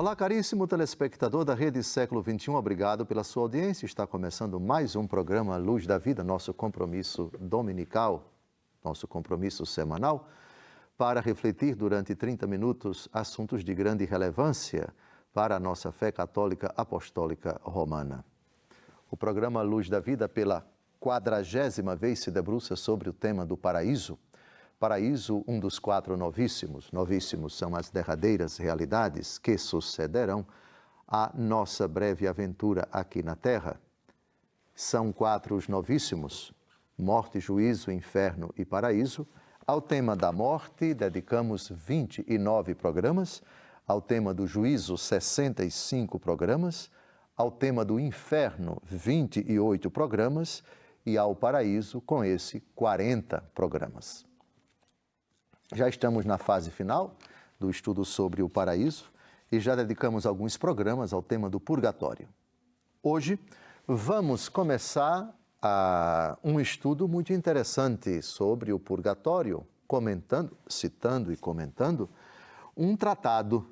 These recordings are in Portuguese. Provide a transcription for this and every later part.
Olá, caríssimo telespectador da Rede Século XXI, obrigado pela sua audiência. Está começando mais um programa Luz da Vida, nosso compromisso dominical, nosso compromisso semanal, para refletir durante 30 minutos assuntos de grande relevância para a nossa fé católica apostólica romana. O programa Luz da Vida, pela 40ª vez, se debruça sobre o tema do paraíso. Paraíso, um dos 4 novíssimos. Novíssimos são as derradeiras realidades que sucederão à nossa breve aventura aqui na Terra. São 4 os novíssimos: morte, juízo, inferno e paraíso. Ao tema da morte, dedicamos 29 programas. Ao tema do juízo, 65 programas. Ao tema do inferno, 28 programas. E ao paraíso, com esse, 40 programas. Já estamos na fase final do estudo sobre o paraíso e já dedicamos alguns programas ao tema do purgatório. Hoje vamos começar um estudo muito interessante sobre o purgatório, citando e comentando um tratado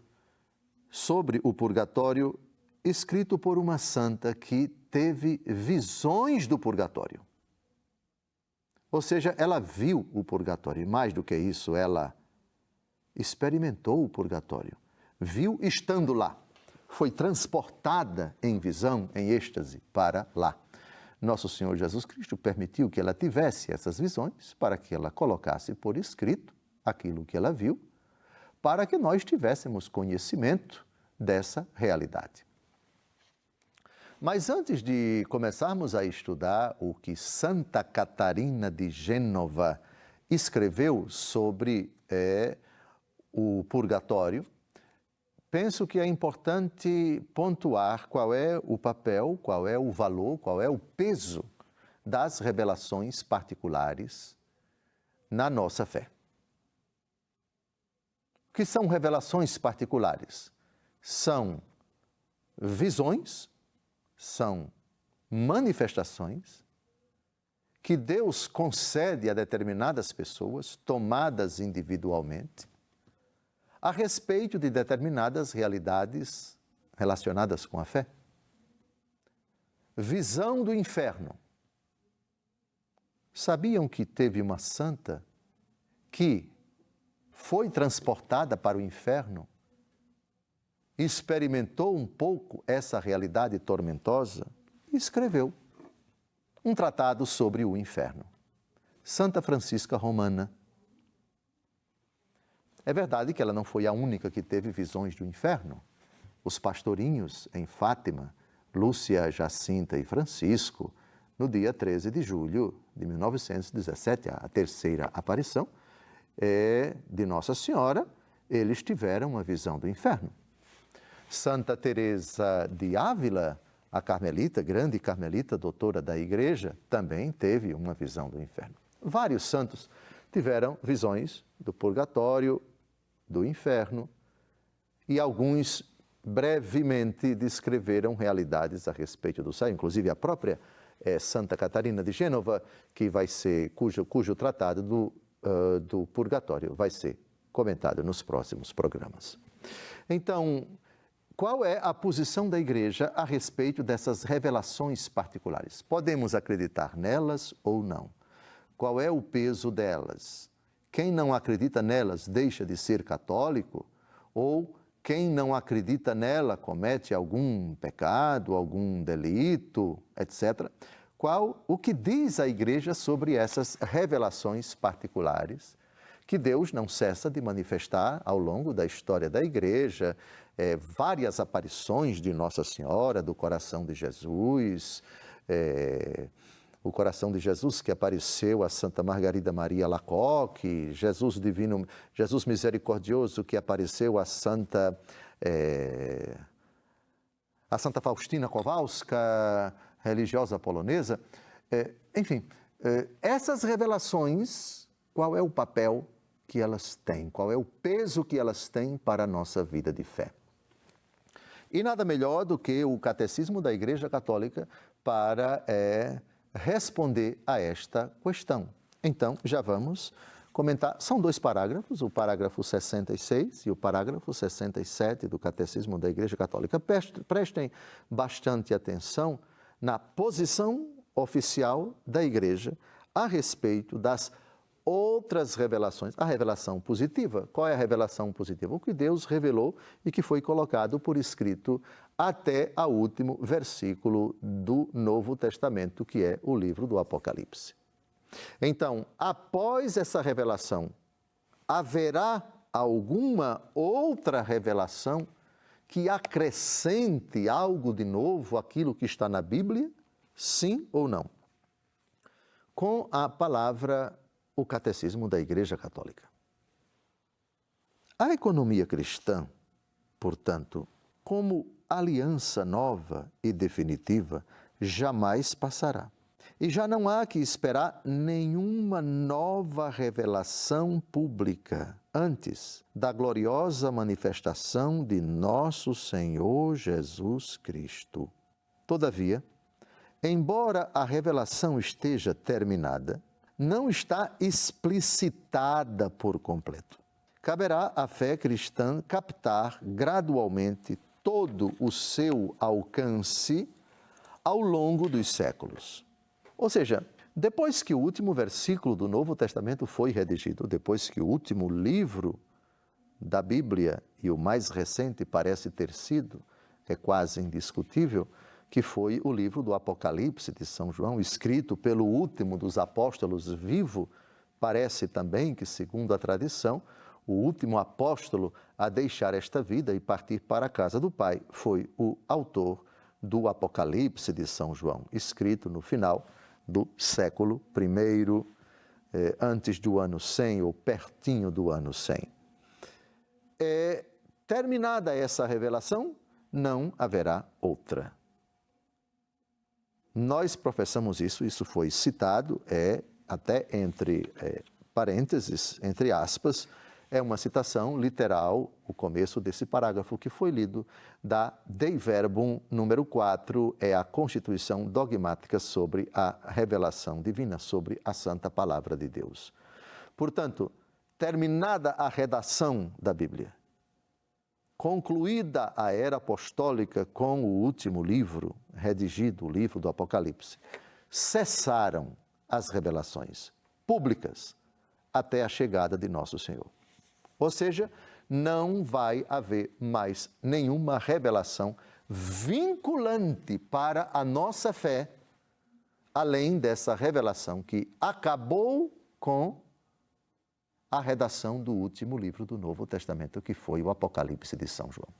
sobre o purgatório escrito por uma santa que teve visões do purgatório. Ou seja, ela viu o purgatório, e mais do que isso, ela experimentou o purgatório. Viu estando lá, foi transportada em visão, em êxtase, para lá. Nosso Senhor Jesus Cristo permitiu que ela tivesse essas visões para que ela colocasse por escrito aquilo que ela viu, para que nós tivéssemos conhecimento dessa realidade. Mas antes de começarmos a estudar o que Santa Catarina de Gênova escreveu sobre o purgatório, penso que é importante pontuar qual é o papel, qual é o valor, qual é o peso das revelações particulares na nossa fé. O que são revelações particulares? São visões, são manifestações que Deus concede a determinadas pessoas, tomadas individualmente, a respeito de determinadas realidades relacionadas com a fé. Visão do inferno. Sabiam que teve uma santa que foi transportada para o inferno, experimentou um pouco essa realidade tormentosa e escreveu um tratado sobre o inferno. Santa Francisca Romana. É verdade que ela não foi a única que teve visões do inferno. Os pastorinhos em Fátima, Lúcia, Jacinta e Francisco, no dia 13 de julho de 1917, a terceira aparição de Nossa Senhora, eles tiveram uma visão do inferno. Santa Teresa de Ávila, a carmelita, grande carmelita, doutora da Igreja, também teve uma visão do inferno. Vários santos tiveram visões do purgatório, do inferno, e alguns brevemente descreveram realidades a respeito do céu, inclusive a própria Santa Catarina de Gênova, que vai ser, cujo tratado do purgatório vai ser comentado nos próximos programas. Então, qual é a posição da Igreja a respeito dessas revelações particulares? Podemos acreditar nelas ou não? Qual é o peso delas? Quem não acredita nelas deixa de ser católico? Ou quem não acredita nela comete algum pecado, algum delito, etc.? O que diz a Igreja sobre essas revelações particulares que Deus não cessa de manifestar ao longo da história da Igreja, várias aparições de Nossa Senhora, do coração de Jesus, o coração de Jesus que apareceu a Santa Margarida Maria Alacoque, Jesus divino, Jesus misericordioso que apareceu a Santa Faustina Kowalska, religiosa polonesa. Enfim, essas revelações, qual é o papel que elas têm? Qual é o peso que elas têm para a nossa vida de fé? E nada melhor do que o Catecismo da Igreja Católica para responder a esta questão. Então, já vamos comentar. São 2 parágrafos, o parágrafo 66 e o parágrafo 67 do Catecismo da Igreja Católica. Prestem bastante atenção na posição oficial da Igreja a respeito das outras revelações. A revelação positiva. Qual é a revelação positiva? O que Deus revelou e que foi colocado por escrito até o último versículo do Novo Testamento, que é o livro do Apocalipse. Então, após essa revelação, haverá alguma outra revelação que acrescente algo de novo àquilo que está na Bíblia? Sim ou não? Com a palavra, o Catecismo da Igreja Católica. A economia cristã, portanto, como aliança nova e definitiva, jamais passará. E já não há que esperar nenhuma nova revelação pública antes da gloriosa manifestação de nosso Senhor Jesus Cristo. Todavia, embora a revelação esteja terminada, não está explicitada por completo. Caberá à fé cristã captar gradualmente todo o seu alcance ao longo dos séculos. Ou seja, depois que o último versículo do Novo Testamento foi redigido, depois que o último livro da Bíblia, e o mais recente parece ter sido, é quase indiscutível, que foi o livro do Apocalipse de São João, escrito pelo último dos apóstolos vivo, parece também que, segundo a tradição, o último apóstolo a deixar esta vida e partir para a casa do Pai foi o autor do Apocalipse de São João, escrito no final do século I, antes do ano 100 ou pertinho do ano 100. Terminada essa revelação, não haverá outra. Nós professamos isso foi citado, até entre parênteses, entre aspas, é uma citação literal, o começo desse parágrafo que foi lido, da Dei Verbum número 4, é a Constituição Dogmática sobre a Revelação Divina, sobre a Santa Palavra de Deus. Portanto, terminada a redação da Bíblia, concluída a era apostólica com o último livro redigido, o livro do Apocalipse, cessaram as revelações públicas até a chegada de nosso Senhor. Ou seja, não vai haver mais nenhuma revelação vinculante para a nossa fé, além dessa revelação que acabou com a redação do último livro do Novo Testamento, que foi o Apocalipse de São João.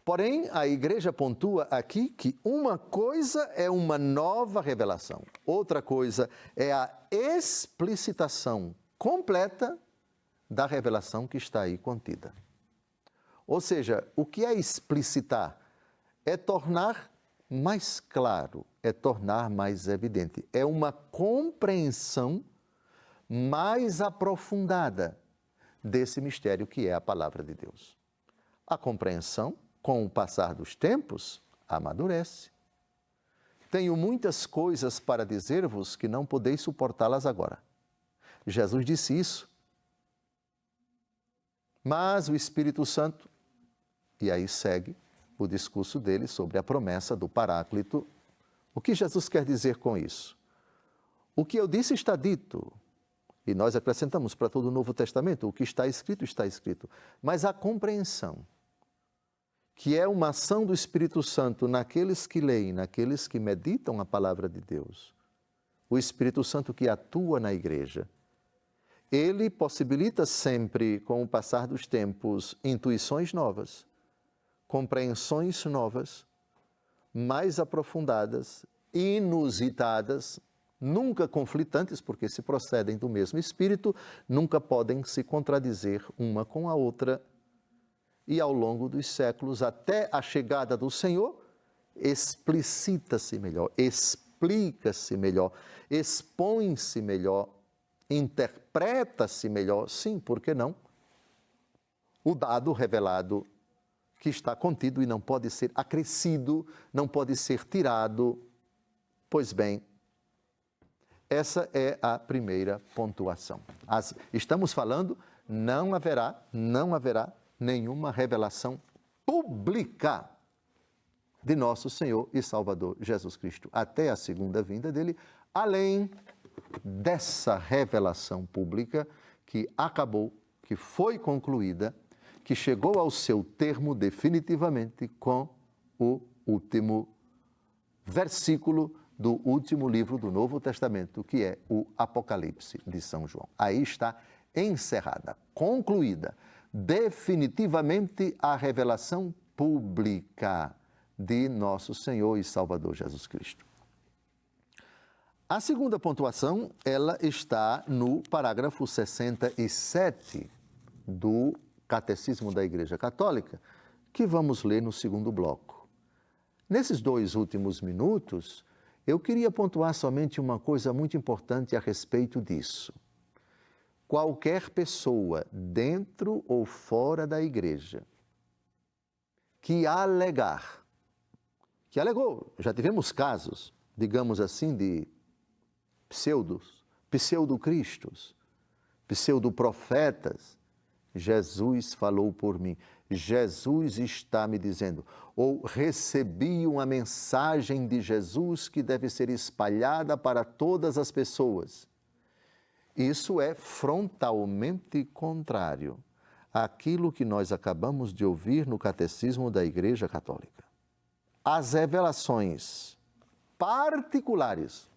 Porém, a Igreja pontua aqui que uma coisa é uma nova revelação, outra coisa é a explicitação completa da revelação que está aí contida. Ou seja, o que é explicitar? É tornar mais claro, é tornar mais evidente, é uma compreensão mais aprofundada desse mistério que é a Palavra de Deus. A compreensão, com o passar dos tempos, amadurece. Tenho muitas coisas para dizer-vos que não podeis suportá-las agora. Jesus disse isso. Mas o Espírito Santo, e aí segue o discurso dele sobre a promessa do Paráclito. O que Jesus quer dizer com isso? O que eu disse está dito, e nós acrescentamos para todo o Novo Testamento, o que está escrito, mas a compreensão, que é uma ação do Espírito Santo naqueles que leem, naqueles que meditam a palavra de Deus, o Espírito Santo que atua na igreja, ele possibilita sempre, com o passar dos tempos, intuições novas, compreensões novas, mais aprofundadas, inusitadas, nunca conflitantes, porque se procedem do mesmo Espírito, nunca podem se contradizer uma com a outra. E ao longo dos séculos, até a chegada do Senhor, explicita-se melhor, explica-se melhor, expõe-se melhor, interpreta-se melhor, sim, por que não? O dado revelado que está contido e não pode ser acrescido, não pode ser tirado. Pois bem, Essa é a primeira pontuação. Estamos falando, não haverá nenhuma revelação pública de nosso Senhor e Salvador Jesus Cristo até a segunda vinda dele, além dessa revelação pública que acabou, que foi concluída, que chegou ao seu termo definitivamente com o último versículo do último livro do Novo Testamento, que é o Apocalipse de São João. Aí está encerrada, concluída, definitivamente a revelação pública de nosso Senhor e Salvador Jesus Cristo. A segunda pontuação, ela está no parágrafo 67 do Catecismo da Igreja Católica, que vamos ler no segundo bloco. Nesses 2 últimos minutos, eu queria pontuar somente uma coisa muito importante a respeito disso. Qualquer pessoa, dentro ou fora da igreja, que alegou, já tivemos casos, digamos assim, de pseudo-cristos, pseudo-profetas. Jesus falou por mim, Jesus está me dizendo, ou recebi uma mensagem de Jesus que deve ser espalhada para todas as pessoas. Isso é frontalmente contrário àquilo que nós acabamos de ouvir no Catecismo da Igreja Católica. As revelações particulares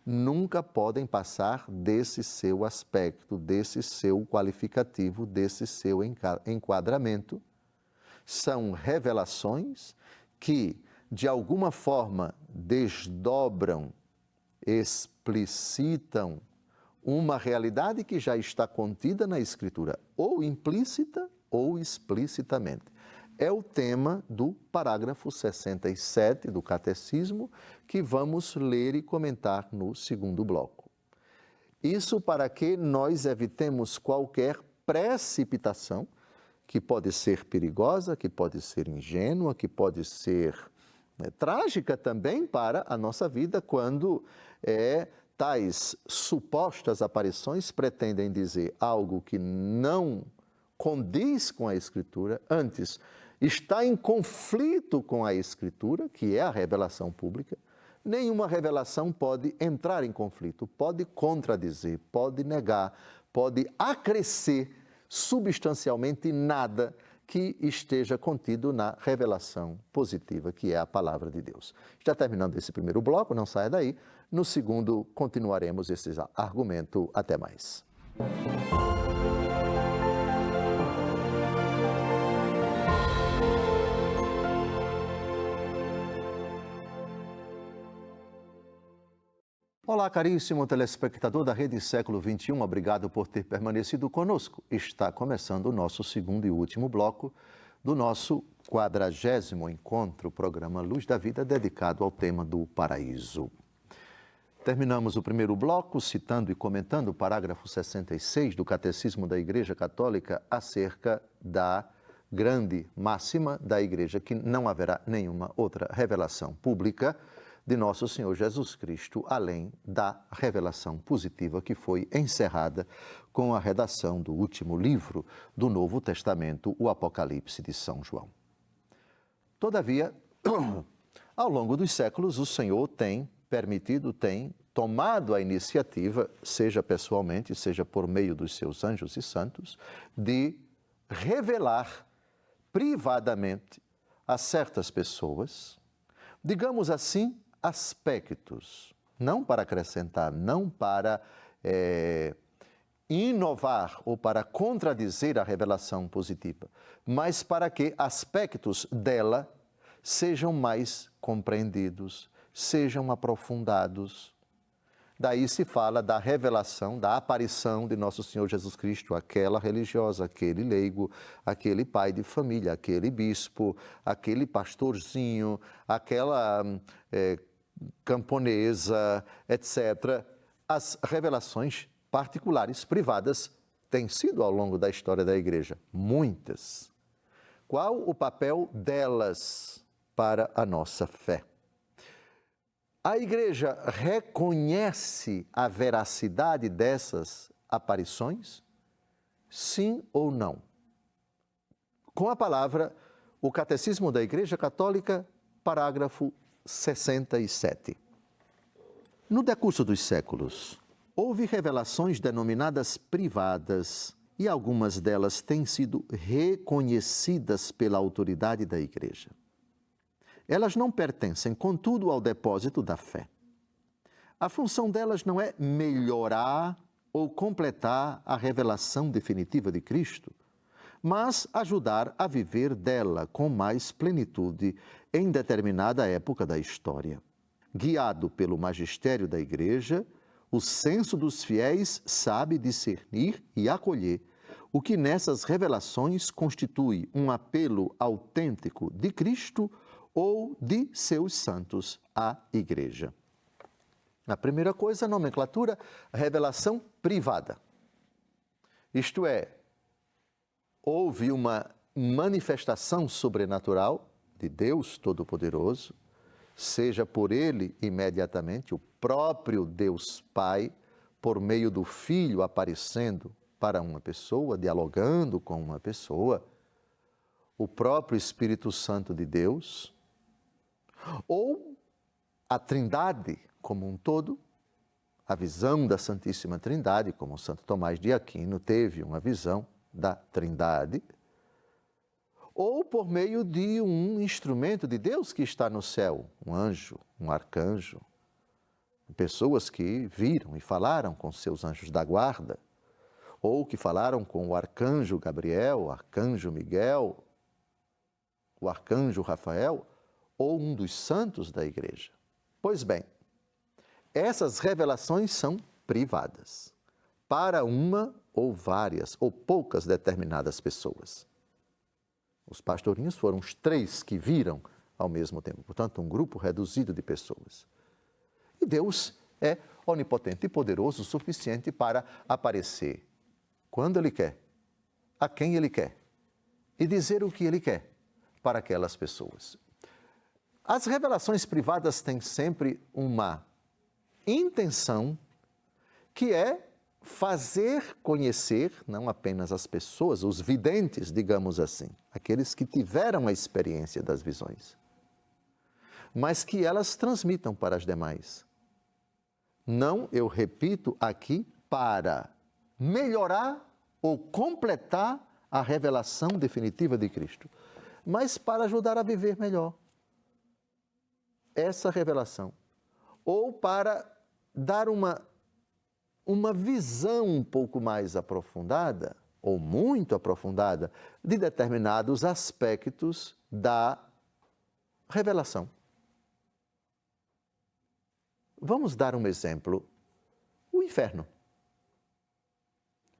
nunca podem passar desse seu aspecto, desse seu qualificativo, desse seu enquadramento. São revelações que, de alguma forma, desdobram, explicitam uma realidade que já está contida na Escritura, ou implícita ou explicitamente. É o tema do parágrafo 67 do Catecismo, que vamos ler e comentar no segundo bloco. Isso para que nós evitemos qualquer precipitação, que pode ser perigosa, que pode ser ingênua, que pode ser trágica também para a nossa vida, quando tais supostas aparições pretendem dizer algo que não condiz com a Escritura, antes está em conflito com a Escritura, que é a revelação pública. Nenhuma revelação pode entrar em conflito, pode contradizer, pode negar, pode acrescer substancialmente nada que esteja contido na revelação positiva, que é a palavra de Deus. Já terminando esse primeiro bloco, não saia daí. No segundo, continuaremos esse argumento. Até mais. Olá, caríssimo telespectador da Rede Século XXI, obrigado por ter permanecido conosco. Está começando o nosso segundo e último bloco do nosso 40º encontro, programa Luz da Vida, dedicado ao tema do paraíso. Terminamos o primeiro bloco citando e comentando o parágrafo 66 do Catecismo da Igreja Católica acerca da grande máxima da Igreja, que não haverá nenhuma outra revelação pública de nosso Senhor Jesus Cristo, além da revelação positiva que foi encerrada com a redação do último livro do Novo Testamento, o Apocalipse de São João. Todavia, ao longo dos séculos, o Senhor tem tomado a iniciativa, seja pessoalmente, seja por meio dos seus anjos e santos, de revelar privadamente a certas pessoas, digamos assim, aspectos, não para acrescentar, não para inovar ou para contradizer a revelação positiva, mas para que aspectos dela sejam mais compreendidos, sejam aprofundados. Daí se fala da revelação, da aparição de nosso Senhor Jesus Cristo, aquela religiosa, aquele leigo, aquele pai de família, aquele bispo, aquele pastorzinho, aquela camponesa, etc. As revelações particulares, privadas, têm sido ao longo da história da Igreja, muitas. Qual o papel delas para a nossa fé? A igreja reconhece a veracidade dessas aparições? Sim ou não? Com a palavra, o Catecismo da Igreja Católica, parágrafo 67. No decurso dos séculos, houve revelações denominadas privadas e algumas delas têm sido reconhecidas pela autoridade da Igreja. Elas não pertencem, contudo, ao depósito da fé. A função delas não é melhorar ou completar a revelação definitiva de Cristo, mas ajudar a viver dela com mais plenitude em determinada época da história. Guiado pelo magistério da Igreja, o senso dos fiéis sabe discernir e acolher o que nessas revelações constitui um apelo autêntico de Cristo ou de seus santos à Igreja. A primeira coisa, a nomenclatura, a revelação privada. Isto é, houve uma manifestação sobrenatural de Deus Todo-Poderoso, seja por Ele imediatamente, o próprio Deus Pai, por meio do Filho aparecendo para uma pessoa, dialogando com uma pessoa, o próprio Espírito Santo de Deus, ou a Trindade como um todo, a visão da Santíssima Trindade, como Santo Tomás de Aquino teve uma visão da Trindade, ou por meio de um instrumento de Deus que está no céu, um anjo, um arcanjo, pessoas que viram e falaram com seus anjos da guarda, ou que falaram com o arcanjo Gabriel, o arcanjo Miguel, o arcanjo Rafael, ou um dos santos da Igreja. Pois bem, essas revelações são privadas, para uma ou várias ou poucas determinadas pessoas. Os pastorinhos foram os 3 que viram ao mesmo tempo, portanto, um grupo reduzido de pessoas. E Deus é onipotente e poderoso o suficiente para aparecer quando Ele quer, a quem Ele quer, e dizer o que Ele quer para aquelas pessoas. As revelações privadas têm sempre uma intenção que é fazer conhecer não apenas as pessoas, os videntes, digamos assim, aqueles que tiveram a experiência das visões, mas que elas transmitam para as demais. Não, eu repito aqui, para melhorar ou completar a revelação definitiva de Cristo, mas para ajudar a viver melhor essa revelação, ou para dar uma visão um pouco mais aprofundada, ou muito aprofundada, de determinados aspectos da revelação. Vamos dar um exemplo. O inferno.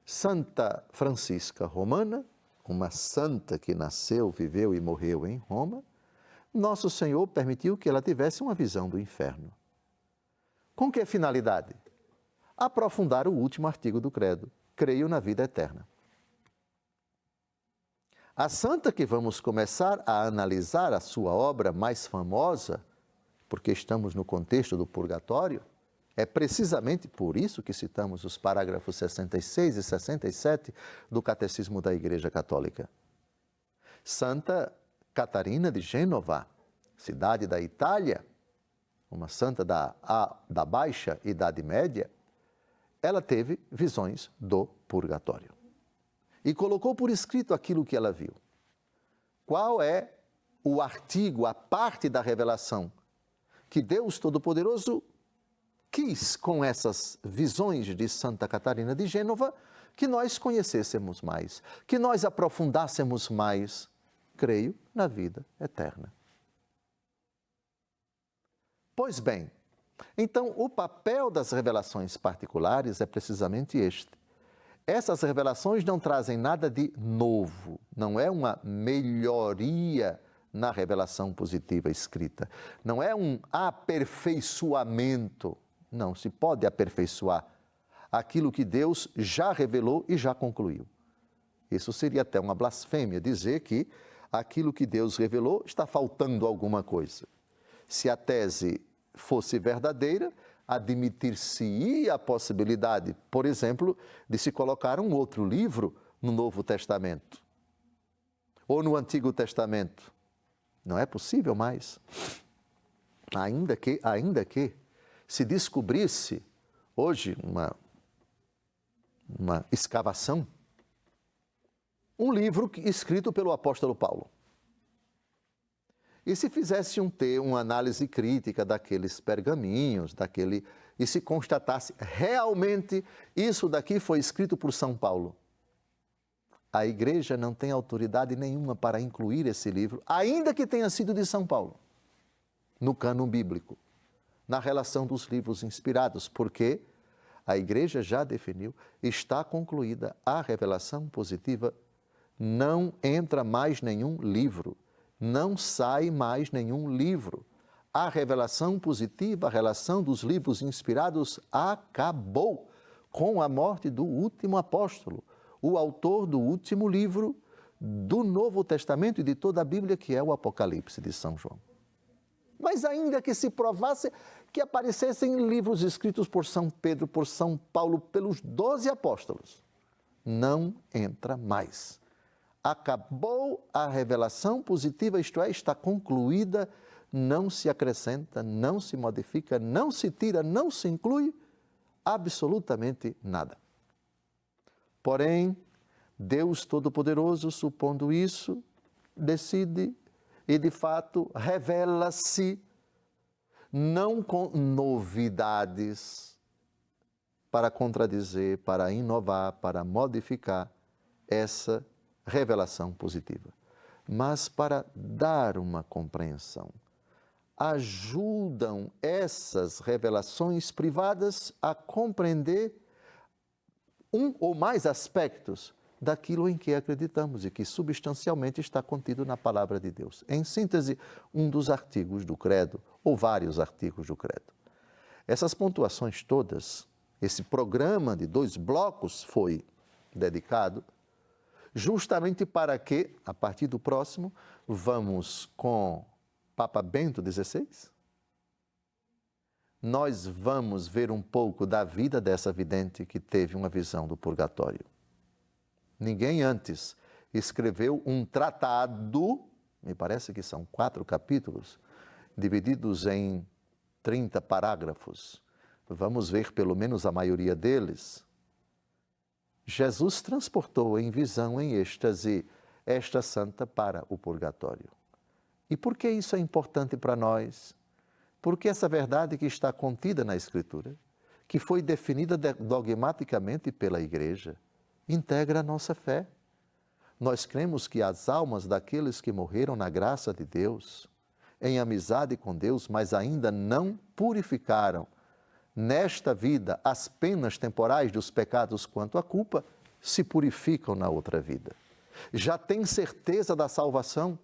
Santa Francisca Romana, uma santa que nasceu, viveu e morreu em Roma, Nosso Senhor permitiu que ela tivesse uma visão do inferno. Com que finalidade? Aprofundar o último artigo do credo. Creio na vida eterna. A santa que vamos começar a analisar a sua obra mais famosa, porque estamos no contexto do purgatório, é precisamente por isso que citamos os parágrafos 66 e 67 do Catecismo da Igreja Católica. Santa Catarina de Gênova, cidade da Itália, uma santa da Baixa Idade Média, ela teve visões do purgatório. E colocou por escrito aquilo que ela viu. Qual é o artigo, a parte da revelação que Deus Todo-Poderoso quis com essas visões de Santa Catarina de Gênova que nós conhecêssemos mais, que nós aprofundássemos mais, creio, na vida eterna. Pois bem, então o papel das revelações particulares é precisamente este. Essas revelações não trazem nada de novo, não é uma melhoria na revelação positiva escrita, não é um aperfeiçoamento, não se pode aperfeiçoar aquilo que Deus já revelou e já concluiu. Isso seria até uma blasfêmia, dizer que aquilo que Deus revelou está faltando alguma coisa. Se a tese fosse verdadeira, admitir-se-ia a possibilidade, por exemplo, de se colocar um outro livro no Novo Testamento ou no Antigo Testamento. Não é possível mais. Ainda que se descobrisse hoje uma escavação, um livro escrito pelo apóstolo Paulo. E se fizesse uma análise crítica daqueles pergaminhos, e se constatasse realmente isso daqui foi escrito por São Paulo, a igreja não tem autoridade nenhuma para incluir esse livro, ainda que tenha sido de São Paulo, no cânon bíblico, na relação dos livros inspirados, porque a igreja já definiu, está concluída a revelação positiva, não entra mais nenhum livro. Não sai mais nenhum livro. A revelação positiva, a relação dos livros inspirados acabou com a morte do último apóstolo, o autor do último livro do Novo Testamento e de toda a Bíblia, que é o Apocalipse de São João. Mas ainda que se provasse que aparecessem livros escritos por São Pedro, por São Paulo, pelos 12 apóstolos, não entra mais. Acabou a revelação positiva, isto é, está concluída, não se acrescenta, não se modifica, não se tira, não se inclui absolutamente nada. Porém, Deus Todo-Poderoso, supondo isso, decide e, de fato, revela-se não com novidades para contradizer, para inovar, para modificar essa revelação positiva, mas para dar uma compreensão. Ajudam essas revelações privadas a compreender um ou mais aspectos daquilo em que acreditamos e que substancialmente está contido na Palavra de Deus. Em síntese, um dos artigos do Credo, ou vários artigos do Credo. Essas pontuações todas, esse programa de 2 blocos foi dedicado justamente para que, a partir do próximo, vamos com Papa Bento XVI, nós vamos ver um pouco da vida dessa vidente que teve uma visão do purgatório. Ninguém antes escreveu um tratado, me parece que são 4 capítulos, divididos em 30 parágrafos. Vamos ver pelo menos a maioria deles. Jesus transportou em visão, em êxtase, esta santa para o purgatório. E por que isso é importante para nós? Porque essa verdade que está contida na Escritura, que foi definida dogmaticamente pela Igreja, integra a nossa fé. Nós cremos que as almas daqueles que morreram na graça de Deus, em amizade com Deus, mas ainda não purificaram nesta vida as penas temporais dos pecados quanto à culpa, se purificam na outra vida. Já têm certeza da salvação,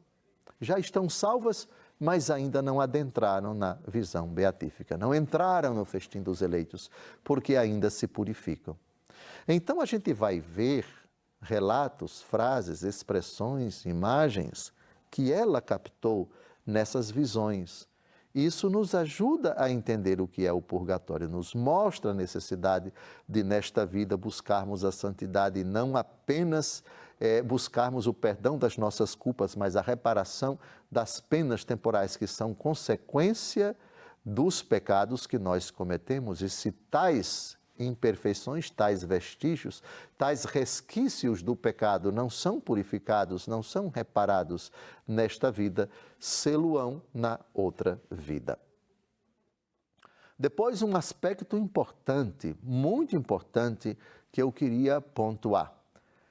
já estão salvas, mas ainda não adentraram na visão beatífica, não entraram no festim dos eleitos, porque ainda se purificam. Então a gente vai ver relatos, frases, expressões, imagens que ela captou nessas visões. Isso nos ajuda a entender o que é o purgatório, nos mostra a necessidade de, nesta vida, buscarmos a santidade e não apenas buscarmos o perdão das nossas culpas, mas a reparação das penas temporais que são consequência dos pecados que nós cometemos. E se tais imperfeições, tais vestígios, tais resquícios do pecado não são purificados, não são reparados nesta vida, sê-lo-ão na outra vida. Depois, um aspecto importante, muito importante, que eu queria pontuar.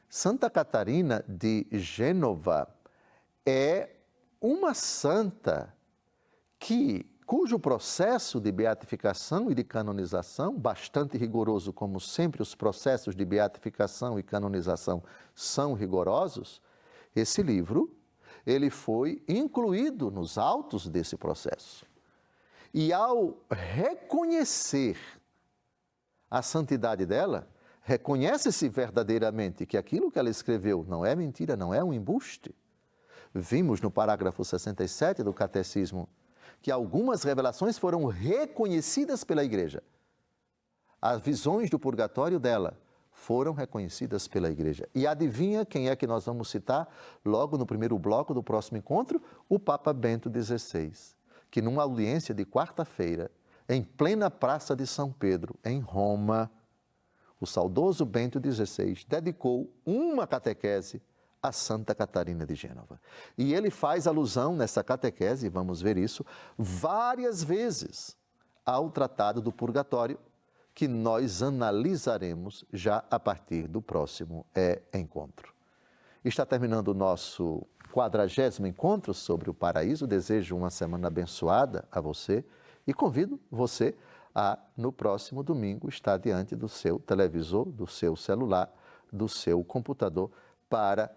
Santa Catarina de Gênova é uma santa cujo processo de beatificação e de canonização, bastante rigoroso, como sempre os processos de beatificação e canonização são rigorosos, esse livro, ele foi incluído nos autos desse processo. E ao reconhecer a santidade dela, reconhece-se verdadeiramente que aquilo que ela escreveu não é mentira, não é um embuste. Vimos no parágrafo 67 do Catecismo que algumas revelações foram reconhecidas pela igreja. As visões do purgatório dela foram reconhecidas pela igreja. E adivinha quem é que nós vamos citar logo no primeiro bloco do próximo encontro? O Papa Bento XVI, que numa audiência de quarta-feira, em plena Praça de São Pedro, em Roma, o saudoso Bento XVI dedicou uma catequese a Santa Catarina de Gênova. E ele faz alusão nessa catequese, vamos ver isso, várias vezes ao Tratado do Purgatório, que nós analisaremos já a partir do próximo encontro. Está terminando o nosso 40º encontro sobre o paraíso. Desejo uma semana abençoada a você e convido você a, no próximo domingo, estar diante do seu televisor, do seu celular, do seu computador, para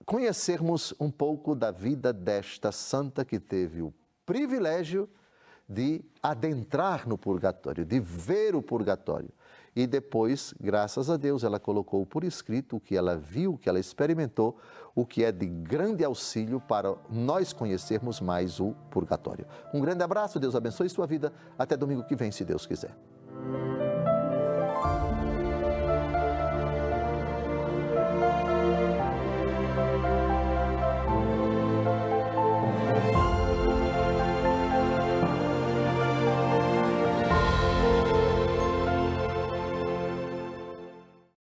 conhecermos um pouco da vida desta santa que teve o privilégio de adentrar no purgatório, de ver o purgatório. E depois, graças a Deus, ela colocou por escrito o que ela viu, o que ela experimentou, o que é de grande auxílio para nós conhecermos mais o purgatório. Um grande abraço, Deus abençoe sua vida. Até domingo que vem, se Deus quiser.